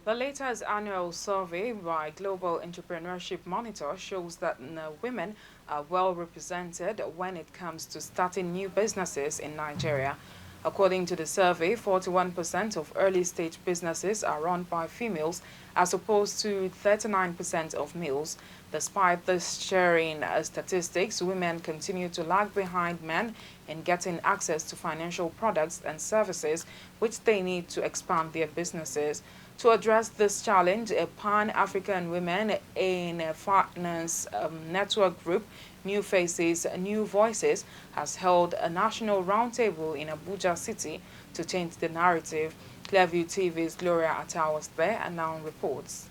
The latest annual survey by Global Entrepreneurship Monitor shows that women are well represented when it comes to starting new businesses in Nigeria. According to the survey, 41% of early-stage businesses are run by females as opposed to 39% of males. Despite this sharing statistics, women continue to lag behind men in getting access to financial products and services which they need to expand their businesses. To address this challenge, a Pan-African Women in Finance network group, New Faces, New Voices, has held a national roundtable in Abuja City to change the narrative. Clearview TV's Gloria Atta was there and now reports.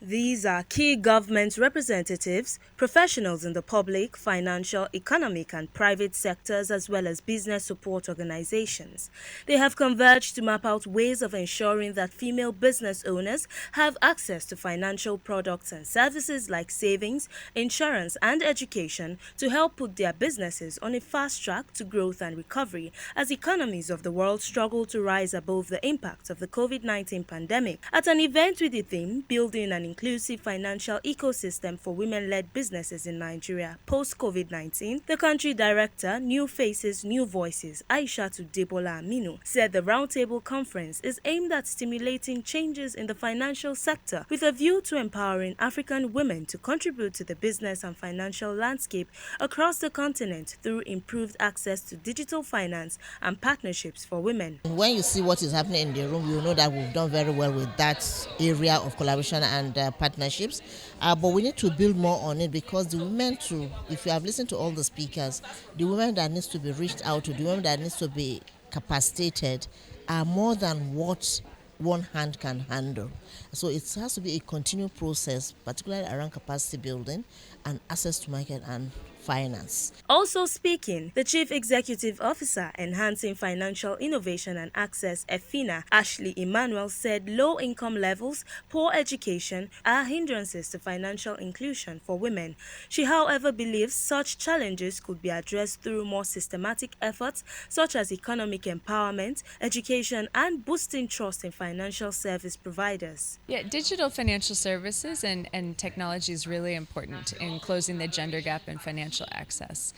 These are key government representatives, professionals in the public, financial, economic and private sectors as well as business support organizations. They have converged to map out ways of ensuring that female business owners have access to financial products and services like savings, insurance and education to help put their businesses on a fast track to growth and recovery as economies of the world struggle to rise above the impact of the COVID-19 pandemic. At an event with the theme Building an Inclusive Financial Ecosystem for Women-Led Businesses in Nigeria Post-COVID-19, the country director, New Faces, New Voices, Aishatu Debola Aminu, said the roundtable conference is aimed at stimulating changes in the financial sector with a view to empowering African women to contribute to the business and financial landscape across the continent through improved access to digital finance and partnerships for women. When you see what is happening in the room, you know that we've done very well with that area of collaboration and partnerships, but we need to build more on it because the women too, if you have listened to all the speakers, the women that needs to be reached out to, the women that needs to be capacitated are more than what one hand can handle. So it has to be a continued process, particularly around capacity building and access to market and finance. Also speaking, the Chief Executive Officer Enhancing Financial Innovation and Access EFINA, Ashley Emmanuel, said low income levels, poor education are hindrances to financial inclusion for women. She, however, believes such challenges could be addressed through more systematic efforts such as economic empowerment, education and boosting trust in financial service providers. Yeah, digital financial services and technology is really important in closing the gender gap in financial access.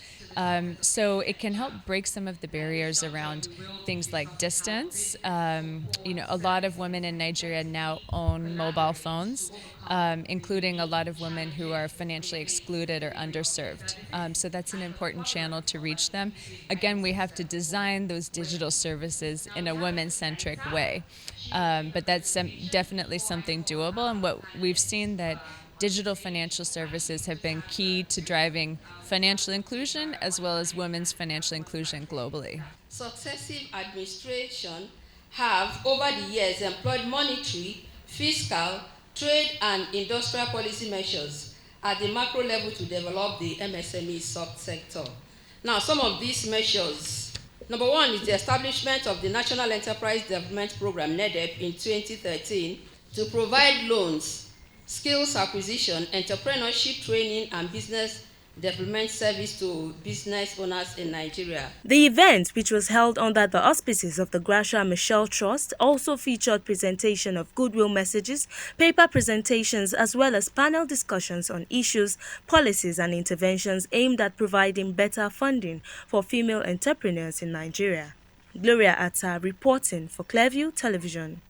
So it can help break some of the barriers around things like distance. A lot of women in Nigeria now own mobile phones, including a lot of women who are financially excluded or underserved. So that's an important channel to reach them. Again, we have to design those digital services in a women-centric way. But that's definitely something doable. And what we've seen that digital financial services have been key to driving financial inclusion as well as women's financial inclusion globally. Successive administrations have over the years employed monetary, fiscal, trade and industrial policy measures at the macro level to develop the MSME subsector. Now, some of these measures: number one is the establishment of the National Enterprise Development Program, NEDEP, in 2013 to provide loans, skills acquisition, entrepreneurship training, and business development service to business owners in Nigeria. The event, which was held under the auspices of the Gracia Michelle Trust, also featured presentation of goodwill messages, paper presentations, as well as panel discussions on issues, policies, and interventions aimed at providing better funding for female entrepreneurs in Nigeria. Gloria Atta reporting for Clearview Television.